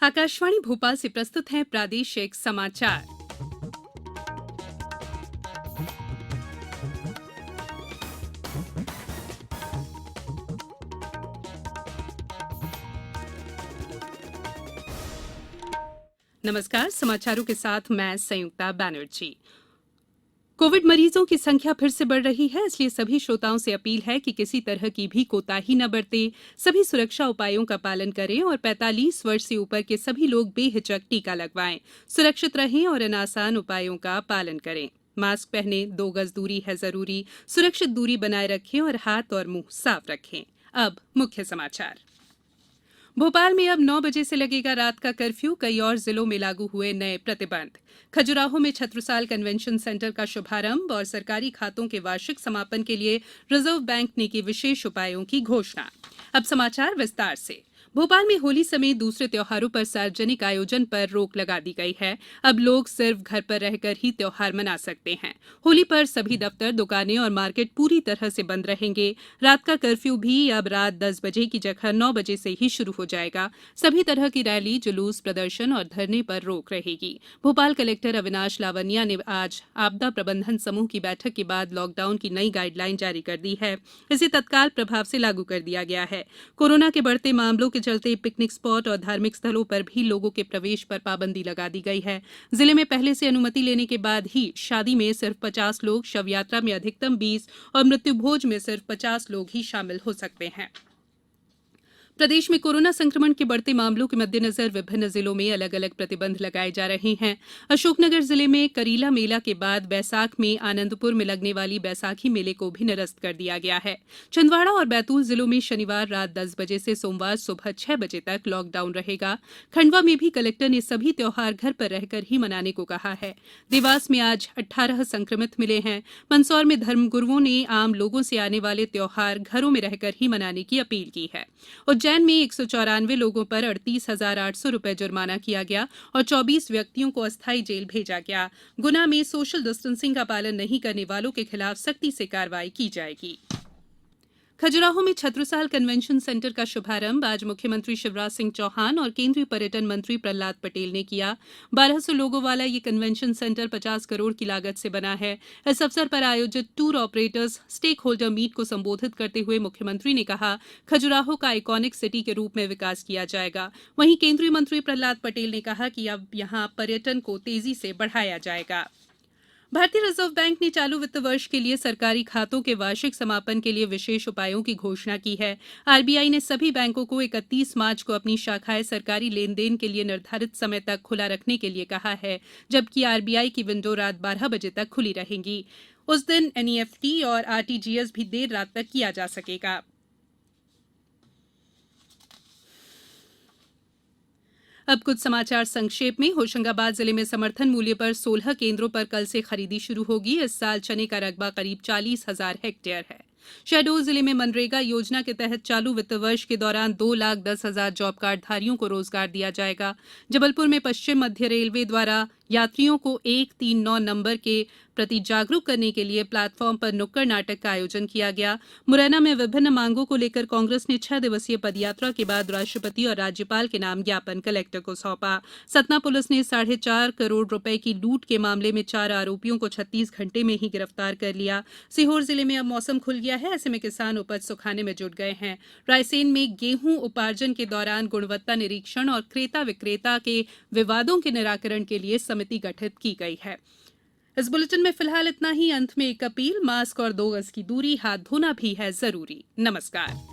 आकाशवाणी भोपाल से प्रस्तुत हैं प्रादेशिक समाचार। नमस्कार, समाचारों के साथ मैं संयुक्ता बैनर्जी। कोविड मरीजों की संख्या फिर से बढ़ रही है, इसलिए सभी श्रोताओं से अपील है कि किसी तरह की भी कोताही न बरतें, सभी सुरक्षा उपायों का पालन करें और 45 वर्ष से ऊपर के सभी लोग बेहिचक टीका लगवाएं। सुरक्षित रहें और इन आसान उपायों का पालन करें। मास्क पहनें, 2 गज दूरी है जरूरी, सुरक्षित दूरी बनाए रखें और हाथ और मुंह साफ रखें। अब मुख्य समाचार। भोपाल में अब 9 बजे से लगेगा रात का कर्फ्यू। कई और जिलों में लागू हुए नए प्रतिबंध। खजुराहो में छत्रसाल कन्वेंशन सेंटर का शुभारंभ और सरकारी खातों के वार्षिक समापन के लिए रिजर्व बैंक ने की विशेष उपायों की घोषणा। अब समाचार विस्तार से। भोपाल में होली समेत दूसरे त्योहारों पर सार्वजनिक आयोजन पर रोक लगा दी गई है। अब लोग सिर्फ घर पर रहकर ही त्योहार मना सकते हैं। होली पर सभी दफ्तर, दुकानें और मार्केट पूरी तरह से बंद रहेंगे। रात का कर्फ्यू भी अब रात 10 बजे की जगह 9 बजे से ही शुरू हो जाएगा। सभी तरह की रैली, जुलूस, प्रदर्शन और धरने पर रोक रहेगी। भोपाल कलेक्टर अविनाश लावनिया ने आज आपदा प्रबंधन समूह की बैठक के बाद लॉकडाउन की नई गाइडलाइन जारी कर दी है। इसे तत्काल प्रभाव से लागू कर दिया गया है। कोरोना के बढ़ते मामलों के चलते पिकनिक स्पॉट और धार्मिक स्थलों पर भी लोगों के प्रवेश पर पाबंदी लगा दी गई है। जिले में पहले से अनुमति लेने के बाद ही शादी में सिर्फ 50 लोग, शव यात्रा में अधिकतम 20 और मृत्यु भोज में सिर्फ 50 लोग ही शामिल हो सकते हैं। प्रदेश में कोरोना संक्रमण के बढ़ते मामलों के मद्देनजर विभिन्न जिलों में अलग अलग प्रतिबंध लगाए जा रहे हैं। अशोकनगर जिले में करीला मेला के बाद बैसाख में आनंदपुर में लगने वाली बैसाखी मेले को भी निरस्त कर दिया गया है। छिंदवाड़ा और बैतूल जिलों में शनिवार रात 10 बजे से सोमवार सुबह 6 बजे तक लॉकडाउन रहेगा। खंडवा में भी कलेक्टर ने सभी त्योहार घर पर रहकर ही मनाने को कहा है। देवास में आज 18 संक्रमित मिले हैं। मंदसौर में धर्मगुरुओं ने आम लोगों से आने वाले त्योहार घरों में रहकर ही मनाने की अपील की है। उज्जैन में 194 लोगों पर 38,800 रुपए जुर्माना किया गया और 24 व्यक्तियों को अस्थायी जेल भेजा गया। गुना में सोशल डिस्टेंसिंग का पालन नहीं करने वालों के खिलाफ सख्ती से कार्रवाई की जाएगी। खजुराहो में छत्रसाल कन्वेंशन सेंटर का शुभारंभ आज मुख्यमंत्री शिवराज सिंह चौहान और केंद्रीय पर्यटन मंत्री प्रहलाद पटेल ने किया। 1200 लोगों वाला ये कन्वेंशन सेंटर 50 करोड़ की लागत से बना है। इस अवसर पर आयोजित tour operators stakeholder meet को संबोधित करते हुए मुख्यमंत्री ने कहा, खजुराहो का आइकॉनिक सिटी के रूप में विकास किया जाएगा। वहीं केंद्रीय मंत्री प्रहलाद पटेल ने कहा कि अब यहां पर्यटन को तेजी से बढ़ाया जाएगा। भारतीय रिजर्व बैंक ने चालू वित्त वर्ष के लिए सरकारी खातों के वार्षिक समापन के लिए विशेष उपायों की घोषणा की है। आरबीआई ने सभी बैंकों को 31 मार्च को अपनी शाखाएं सरकारी लेन देन के लिए निर्धारित समय तक खुला रखने के लिए कहा है, जबकि आरबीआई की विंडो रात 12 बजे तक खुली रहेंगी। उस दिन एनईएफटी और आरटीजीएस भी देर रात तक किया जा सकेगा। अब कुछ समाचार संक्षेप में। होशंगाबाद जिले में समर्थन मूल्य पर 16 केंद्रों पर कल से खरीदी शुरू होगी। इस साल चने का रकबा करीब 40,000 हेक्टेयर है। शहडोल जिले में मनरेगा योजना के तहत चालू वित्त वर्ष के दौरान 2,10,000 जॉब कार्डधारियों को रोजगार दिया जाएगा। जबलपुर में पश्चिम मध्य रेलवे द्वारा यात्रियों को 139 नंबर के प्रति जागरूक करने के लिए प्लेटफॉर्म पर नुक्कड़ नाटक का आयोजन किया गया। मुरैना में विभिन्न मांगों को लेकर कांग्रेस ने 6 दिवसीय पदयात्रा के बाद राष्ट्रपति और राज्यपाल के नाम ज्ञापन कलेक्टर को सौंपा। सतना पुलिस ने 4.5 करोड़ रुपए की लूट के मामले में 4 आरोपियों को 36 घंटे में ही गिरफ्तार कर लिया। सीहोर जिले में अब मौसम खुल गया है, ऐसे में किसान उपज सुखाने में जुट गए हैं। रायसेन में गेहूं उपार्जन के दौरान गुणवत्ता निरीक्षण और क्रेता विक्रेता के विवादों के निराकरण के लिए समिति गठित की गई है। इस बुलेटिन में फिलहाल इतना ही। अंत में एक अपील, मास्क और 2 गज की दूरी, हाथ धोना भी है जरूरी। नमस्कार।